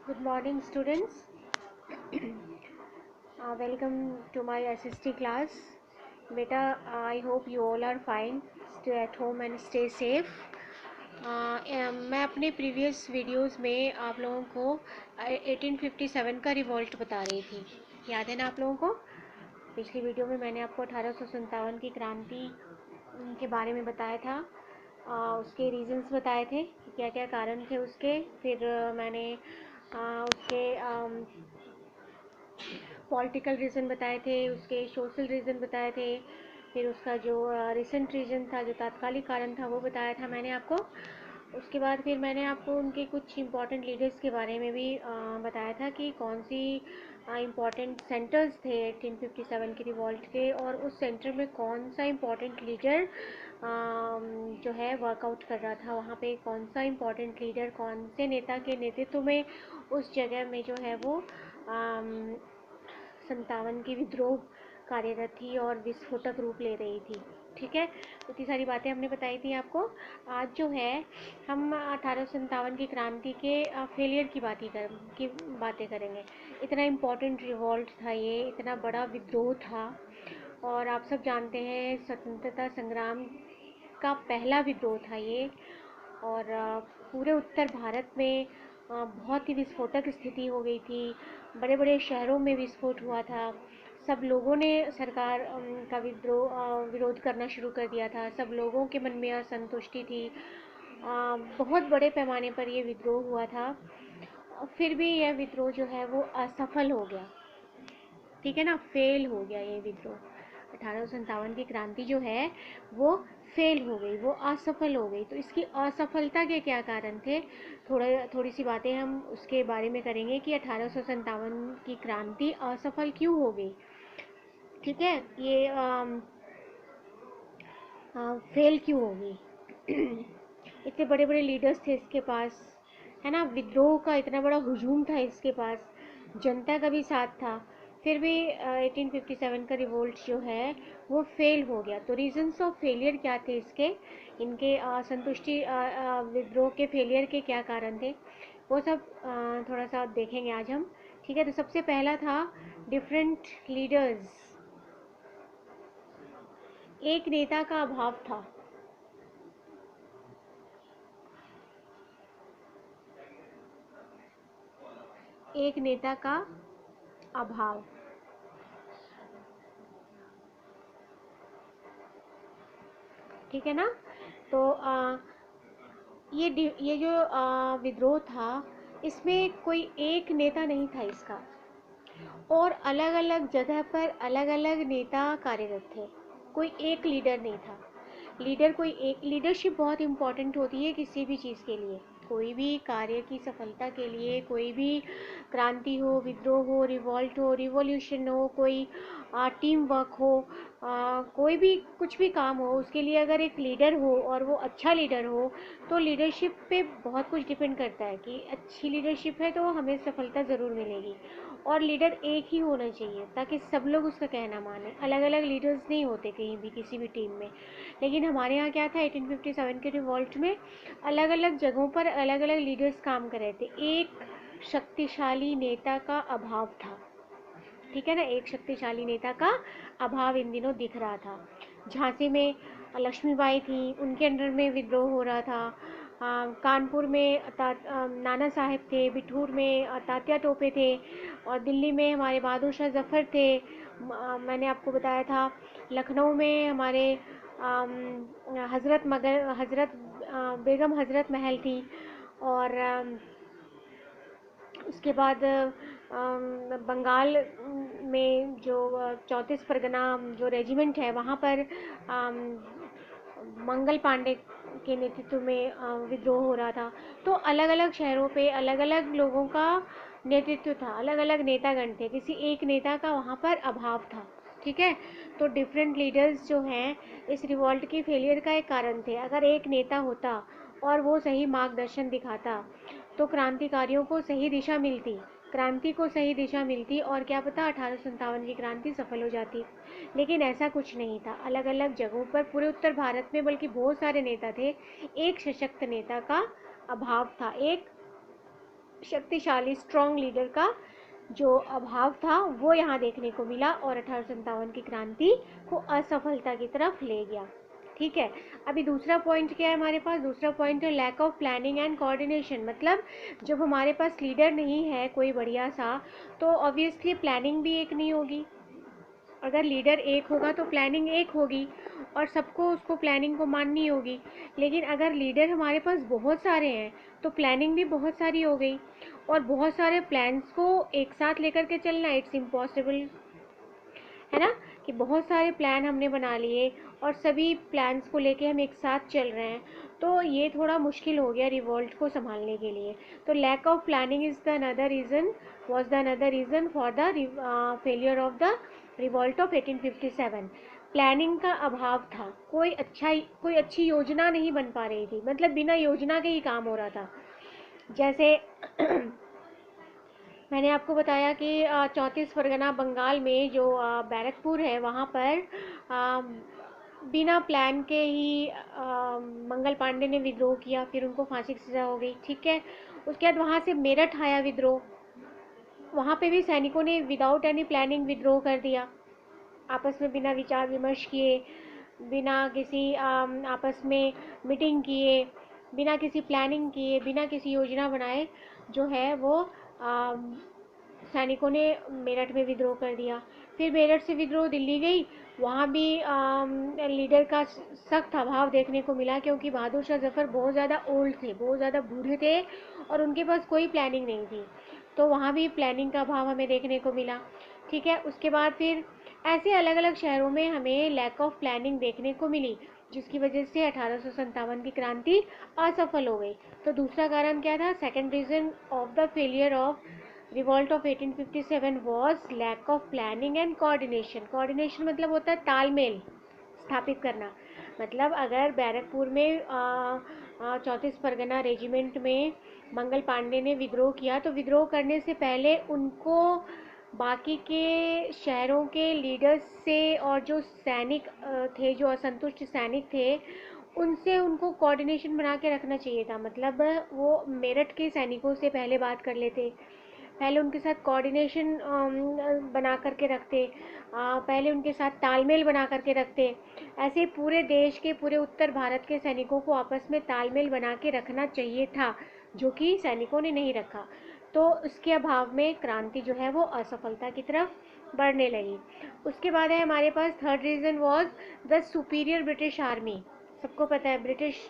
Good morning, students. Welcome to my SST class. Beta, I hope you all are fine. Stay at home and stay safe. मैं अपने previous videos में आप लोगों को 1857 का revolt बता रही थी। याद है ना आप लोगों को? पिछली वीडियो में मैंने आपको 1857 की क्रांति के बारे में बताया था। उसके रीजंस बताए थे कि क्या क्या कारण थे उसके। फिर मैंने उसके पॉलिटिकल रीज़न बताए थे, उसके सोशल रीज़न बताए थे, फिर उसका जो रिसेंट रीज़न था, जो तात्कालिक कारण था, वो बताया था मैंने आपको। उसके बाद फिर मैंने आपको उनके कुछ इम्पॉर्टेंट लीडर्स के बारे में भी बताया था कि कौन सी इम्पॉर्टेंट सेंटर्स थे 1857 के रिवॉल्ट के, और उस सेंटर में कौन सा इम्पॉर्टेंट लीडर जो है वर्कआउट कर रहा था। वहाँ पे कौन सा इम्पॉर्टेंट लीडर, कौन से नेता के नेतृत्व में उस जगह में जो है वो 57 की विद्रोह कार्यरत थी और विस्फोटक रूप ले रही थी। ठीक है, तो इतनी सारी बातें हमने बताई थी आपको। आज जो है हम 1857 की क्रांति के फेलियर की बातें करेंगे। इतना इम्पोर्टेंट रिवॉल्ट था ये, इतना बड़ा विद्रोह था, और आप सब जानते हैं स्वतंत्रता संग्राम का पहला विद्रोह था ये। और पूरे उत्तर भारत में बहुत ही विस्फोटक स्थिति हो गई थी। बड़े बड़े शहरों में विस्फोट हुआ था। सब लोगों ने सरकार का विरोध करना शुरू कर दिया था। सब लोगों के मन में असंतुष्टि थी। बहुत बड़े पैमाने पर ये विद्रोह हुआ था। फिर भी यह विद्रोह जो है वो असफल हो गया। ठीक है ना, फेल हो गया ये विद्रोह। 1857 की क्रांति जो है वो फेल हो गई, वो असफल हो गई। तो इसकी असफलता के क्या कारण थे, थोड़ी सी बातें हम उसके बारे में करेंगे कि 1857 की क्रांति असफल क्यों हो गई। ठीक है, ये फेल क्यों हो गई। इतने बड़े बड़े लीडर्स थे इसके पास, है ना, विद्रोह का इतना बड़ा हुजूम था इसके पास, जनता का भी साथ था, फिर भी 1857 का रिवोल्ट जो है वो फेल हो गया। तो रीजंस ऑफ फेलियर क्या थे इसके, इनके असंतुष्टि विद्रोह के फेलियर के क्या कारण थे, वो सब थोड़ा सा देखेंगे आज हम। ठीक है, तो सबसे पहला था डिफरेंट लीडर्स। एक नेता का अभाव था। एक नेता का अभाव। ठीक है ना, तो ये जो विद्रोह था, इसमें कोई एक नेता नहीं था इसका, और अलग अलग जगह पर अलग अलग नेता कार्यरत थे। कोई एक लीडर नहीं था। लीडरशिप बहुत इम्पोर्टेंट होती है किसी भी चीज़ के लिए। कोई भी कार्य की सफलता के लिए, कोई भी क्रांति हो, विद्रोह हो, रिवॉल्ट हो, रिवॉल्यूशन हो, कोई टीम वर्क हो, कोई भी कुछ भी काम हो, उसके लिए अगर एक लीडर हो और वो अच्छा लीडर हो, तो लीडरशिप पे बहुत कुछ डिपेंड करता है कि अच्छी लीडरशिप है तो हमें सफलता ज़रूर मिलेगी। और लीडर एक ही होना चाहिए ताकि सब लोग उसका कहना माने। अलग अलग लीडर्स नहीं होते कहीं भी, किसी भी टीम में। लेकिन हमारे यहाँ क्या था, 1857 के रिवॉल्ट में अलग अलग जगहों पर अलग अलग लीडर्स काम कर रहे थे। एक शक्तिशाली नेता का अभाव था। ठीक है ना, एक शक्तिशाली नेता का अभाव इन दिनों दिख रहा था। झांसी में लक्ष्मीबाई थी, उनके अंडर में विद्रोह हो रहा था। कानपुर में नाना साहेब थे, बिठूर में तात्या टोपे थे, और दिल्ली में हमारे बहादुर शाह जफ़र थे। मैंने आपको बताया था लखनऊ में हमारे बेगम हज़रत महल थी। और उसके बाद बंगाल में जो 34 परगना जो रेजिमेंट है, वहाँ पर मंगल पांडे के नेतृत्व में विद्रोह हो रहा था। तो अलग अलग शहरों पे अलग अलग लोगों का नेतृत्व था, अलग अलग नेतागण थे, किसी एक नेता का वहाँ पर अभाव था। ठीक है, तो डिफरेंट लीडर्स जो हैं इस रिवॉल्ट की फेलियर का एक कारण थे। अगर एक नेता होता और वो सही मार्गदर्शन दिखाता तो क्रांतिकारियों को सही दिशा मिलती, क्रांति को सही दिशा मिलती, और क्या पता 1857 की क्रांति सफल हो जाती। लेकिन ऐसा कुछ नहीं था। अलग अलग जगहों पर पूरे उत्तर भारत में बल्कि बहुत सारे नेता थे, एक सशक्त नेता का अभाव था, एक शक्तिशाली स्ट्रॉन्ग लीडर का जो अभाव था वो यहाँ देखने को मिला और 1857 की क्रांति को असफलता की तरफ ले गया। ठीक है, अभी दूसरा पॉइंट क्या है हमारे पास? दूसरा पॉइंट है lack of planning and coordination. मतलब जब हमारे पास लीडर नहीं है कोई बढ़िया सा, तो ऑब्वियसली प्लानिंग भी एक नहीं होगी। अगर लीडर एक होगा तो प्लानिंग एक होगी और सबको उसको प्लानिंग को माननी होगी। लेकिन अगर लीडर हमारे पास बहुत सारे हैं तो प्लानिंग भी बहुत सारी हो गई, और बहुत सारे प्लान्स को एक साथ लेकर के चलना इट्स इम्पॉसिबल, है ना, कि बहुत सारे प्लान हमने बना लिए और सभी प्लान्स को लेके हम एक साथ चल रहे हैं, तो ये थोड़ा मुश्किल हो गया रिवॉल्ट को संभालने के लिए। तो lack of planning is the another reason, was the another reason for the failure of the revolt of 1857। Planning का अभाव था, कोई अच्छी योजना नहीं बन पा रही थी, मतलब बिना योजना के ही काम हो रहा था। जैसे मैंने आपको बताया कि 34 परगना बंगाल में जो बैरकपुर है वहाँ पर बिना प्लान के ही मंगल पांडे ने विद्रोह किया, फिर उनको फांसी की सज़ा हो गई। ठीक है, उसके बाद वहाँ से मेरठ आया विद्रोह, वहाँ पे भी सैनिकों ने विदाउट एनी प्लानिंग विद्रोह कर दिया, आपस में बिना विचार विमर्श किए, बिना किसी आपस में मीटिंग किए, बिना किसी प्लानिंग किए, बिना किसी योजना बनाए जो है वो सैनिकों ने मेरठ में विद्रोह कर दिया। फिर मेरठ से विद्रोह दिल्ली गई, वहाँ भी लीडर का सख्त अभाव देखने को मिला, क्योंकि बहादुर शाह जफ़र बहुत ज़्यादा ओल्ड थे, बहुत ज़्यादा बूढ़े थे और उनके पास कोई प्लानिंग नहीं थी, तो वहाँ भी प्लानिंग का अभाव हमें देखने को मिला। ठीक है, उसके बाद फिर ऐसे अलग अलग शहरों में हमें लैक ऑफ प्लानिंग देखने को मिली, जिसकी वजह से 1857 की क्रांति असफल हो गई। तो दूसरा कारण क्या था? Second reason of the failure of revolt of 1857 was lack of planning and coordination. Coordination मतलब होता है तालमेल स्थापित करना। मतलब अगर बैरकपुर में 34 परगना रेजिमेंट में मंगल पांडे ने विद्रोह किया, तो विद्रोह करने से पहले उनको बाकी के शहरों के लीडर्स से और जो सैनिक थे, जो असंतुष्ट सैनिक थे, उनसे उनको कोऑर्डिनेशन बना के रखना चाहिए था। मतलब वो मेरठ के सैनिकों से पहले बात कर लेते, पहले उनके साथ कोऑर्डिनेशन बना करके रखते, पहले उनके साथ तालमेल बना करके रखते। ऐसे पूरे देश के, पूरे उत्तर भारत के सैनिकों को आपस में तालमेल बना के रखना चाहिए था, जो कि सैनिकों ने नहीं रखा। तो उसके अभाव में क्रांति जो है वो असफलता की तरफ बढ़ने लगी। उसके बाद है हमारे पास third reason was the superior British army. सबको पता है ब्रिटिश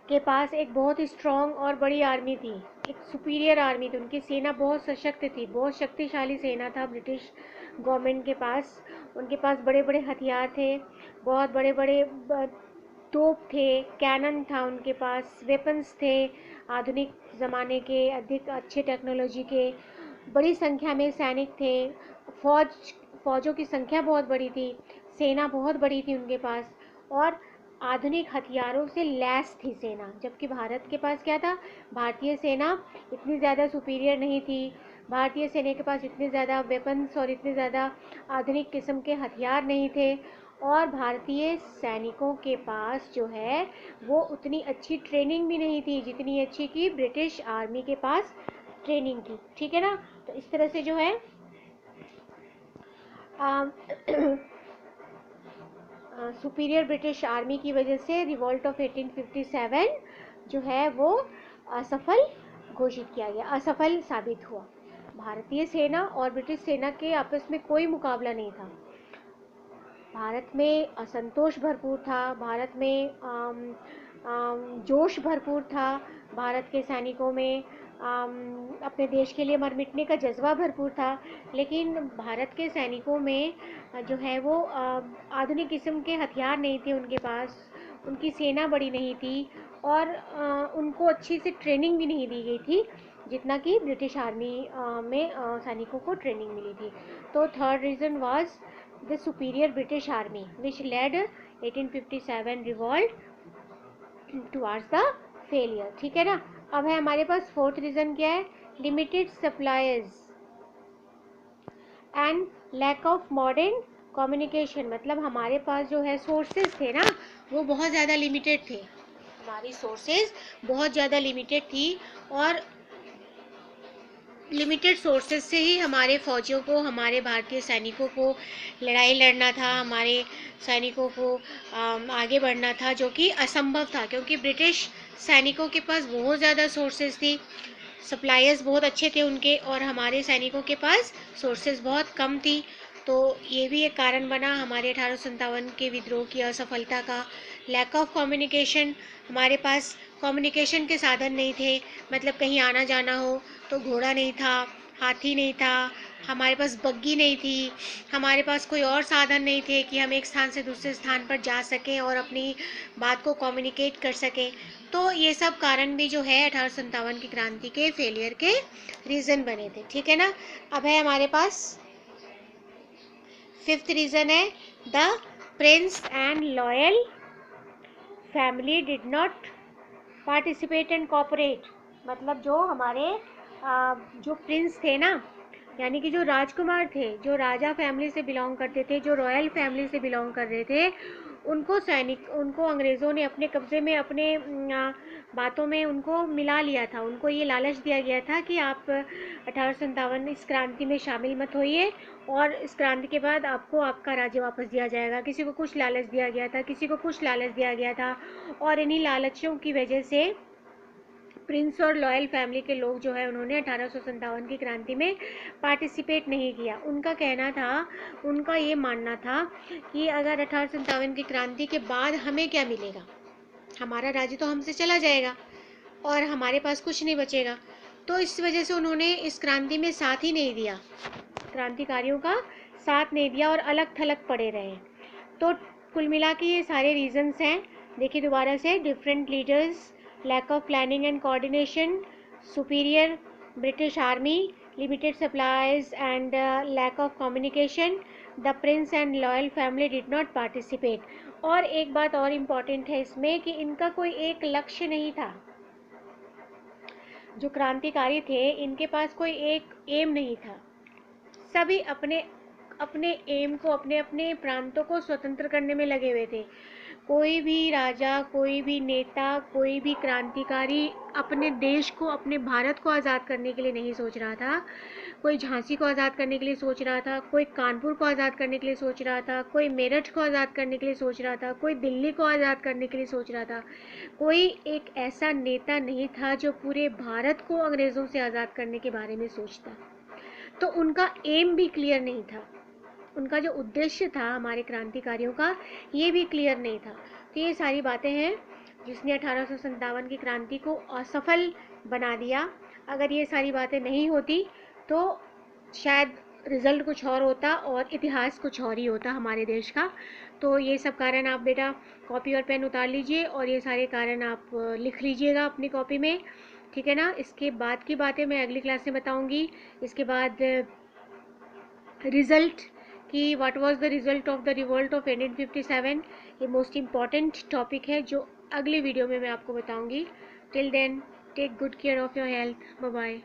के पास एक बहुत ही स्ट्रॉन्ग और बड़ी आर्मी थी, एक सुपीरियर आर्मी थी, उनकी सेना बहुत सशक्त थी, बहुत शक्तिशाली सेना था ब्रिटिश गवर्नमेंट के पास। उनके पास बड़े बड़े हथियार थे, बहुत बड़े बड़े तोप थे, कैनन था उनके पास, वेपन्स थे आधुनिक ज़माने के, अधिक अच्छे टेक्नोलॉजी के, बड़ी संख्या में सैनिक थे, फौजों की संख्या बहुत बड़ी थी, सेना बहुत बड़ी थी उनके पास, और आधुनिक हथियारों से लैस थी सेना। जबकि भारत के पास क्या था? भारतीय सेना इतनी ज़्यादा सुपीरियर नहीं थी, भारतीय सेना के पास इतने ज़्यादा वेपन्स और इतने ज़्यादा आधुनिक किस्म के हथियार नहीं थे, और भारतीय सैनिकों के पास जो है वो उतनी अच्छी ट्रेनिंग भी नहीं थी जितनी अच्छी कि ब्रिटिश आर्मी के पास ट्रेनिंग थी। ठीक है ना, तो इस तरह से जो है सुपीरियर ब्रिटिश आर्मी की वजह से रिवॉल्ट ऑफ 1857 जो है वो असफल घोषित किया गया, असफल साबित हुआ। भारतीय सेना और ब्रिटिश सेना के आपस में कोई मुकाबला नहीं था। भारत में असंतोष भरपूर था, भारत में जोश भरपूर था, भारत के सैनिकों में अपने देश के लिए मर मिटने का जज्बा भरपूर था। लेकिन भारत के सैनिकों में जो है वो आधुनिक किस्म के हथियार नहीं थे उनके पास, उनकी सेना बड़ी नहीं थी, और उनको अच्छी से ट्रेनिंग भी नहीं दी गई थी जितना कि ब्रिटिश आर्मी में सैनिकों को ट्रेनिंग मिली थी। तो third reason was the superior British army which lead 1857 revolt towards the failure. ठीक है ना, अब है हमारे पास फोर्थ रीज़न क्या है? Limited supplies and lack of modern communication. मतलब हमारे पास जो है सोर्सेज थे ना वो बहुत ज़्यादा लिमिटेड थे, हमारी सोर्सेज बहुत ज़्यादा लिमिटेड थी और लिमिटेड सोर्सेज से ही हमारे फौजियों को, हमारे भारतीय सैनिकों को लड़ाई लड़ना था, हमारे सैनिकों को आगे बढ़ना था, जो कि असंभव था क्योंकि ब्रिटिश सैनिकों के पास बहुत ज़्यादा सोर्सेज थी, सप्लायर्स बहुत अच्छे थे उनके, और हमारे सैनिकों के पास सोर्सेज बहुत कम थी। तो ये भी एक कारण बना हमारे 1857 के विद्रोह की असफलता का। लैक ऑफ कम्युनिकेशन, हमारे पास कम्युनिकेशन के साधन नहीं थे, मतलब कहीं आना जाना हो तो घोड़ा नहीं था, हाथी नहीं था, हमारे पास बग्गी नहीं थी, हमारे पास कोई और साधन नहीं थे कि हम एक स्थान से दूसरे स्थान पर जा सकें और अपनी बात को कम्युनिकेट कर सकें। तो ये सब कारण भी जो है 1857 की क्रांति के फेलियर के रीज़न बने थे। ठीक है ना। अब है हमारे पास फिफ्थ रीज़न है, the prince and loyal family did not participate and cooperate. मतलब जो हमारे जो प्रिंस थे ना, यानी कि जो राजकुमार थे, जो राजा फैमिली से बिलोंग करते थे, जो रॉयल फैमिली से बिलोंग कर रहे थे, उनको अंग्रेज़ों ने अपने कब्ज़े में, अपने बातों में उनको मिला लिया था। उनको ये लालच दिया गया था कि आप 1857 इस क्रांति में शामिल मत होइए और इस क्रांति के बाद आपको आपका राज्य वापस दिया जाएगा। किसी को कुछ लालच दिया गया था, किसी को कुछ लालच दिया गया था, और इन्हीं लालचों की वजह से प्रिंस और लॉयल फैमिली के लोग जो है उन्होंने 1857 की क्रांति में पार्टिसिपेट नहीं किया। उनका कहना था, उनका ये मानना था कि अगर 1857 की क्रांति के बाद हमें क्या मिलेगा, हमारा राज्य तो हमसे चला जाएगा और हमारे पास कुछ नहीं बचेगा। तो इस वजह से उन्होंने इस क्रांति में साथ ही नहीं दिया, क्रांतिकारियों का साथ नहीं दिया और अलग थलग पड़े रहे। तो कुल मिला के ये सारे रीजंस हैं। देखिए दोबारा से, different leaders, lack of planning and coordination, superior British army, limited supplies and lack of communication, the prince and loyal family did not participate। और एक बात और इम्पॉर्टेंट है इसमें कि इनका कोई एक लक्ष्य नहीं था। जो क्रांतिकारी थे इनके पास कोई एक एम नहीं था, सभी अपने अपने एम को, अपने अपने प्रांतों को स्वतंत्र करने में लगे हुए थे। कोई भी राजा, कोई भी नेता, कोई भी क्रांतिकारी अपने देश को, अपने भारत को आज़ाद करने के लिए नहीं सोच रहा था। कोई झांसी को आज़ाद करने के लिए सोच रहा था, कोई कानपुर को आज़ाद करने के लिए सोच रहा था, कोई मेरठ को आज़ाद करने के लिए सोच रहा था, कोई दिल्ली को आज़ाद करने के लिए सोच रहा था। कोई एक ऐसा नेता नहीं था जो पूरे भारत को अंग्रेज़ों से आज़ाद करने के बारे में सोचता। तो उनका एम भी क्लियर नहीं था, उनका जो उद्देश्य था हमारे क्रांतिकारियों का, ये भी क्लियर नहीं था। तो ये सारी बातें हैं जिसने 1857 की क्रांति को असफल बना दिया। अगर ये सारी बातें नहीं होती तो शायद रिज़ल्ट कुछ और होता और इतिहास कुछ और ही होता हमारे देश का। तो ये सब कारण आप बेटा कॉपी और पेन उतार लीजिए और ये सारे कारण आप लिख लीजिएगा अपनी कॉपी में। ठीक है ना। इसके बाद की बातें मैं अगली क्लास में बताऊंगी। इसके बाद रिज़ल्ट कि what was the result of the revolt of 1857, ये मोस्ट इम्पॉर्टेंट टॉपिक है जो अगले वीडियो में मैं आपको बताऊंगी। Till then take good care of your health. Bye bye.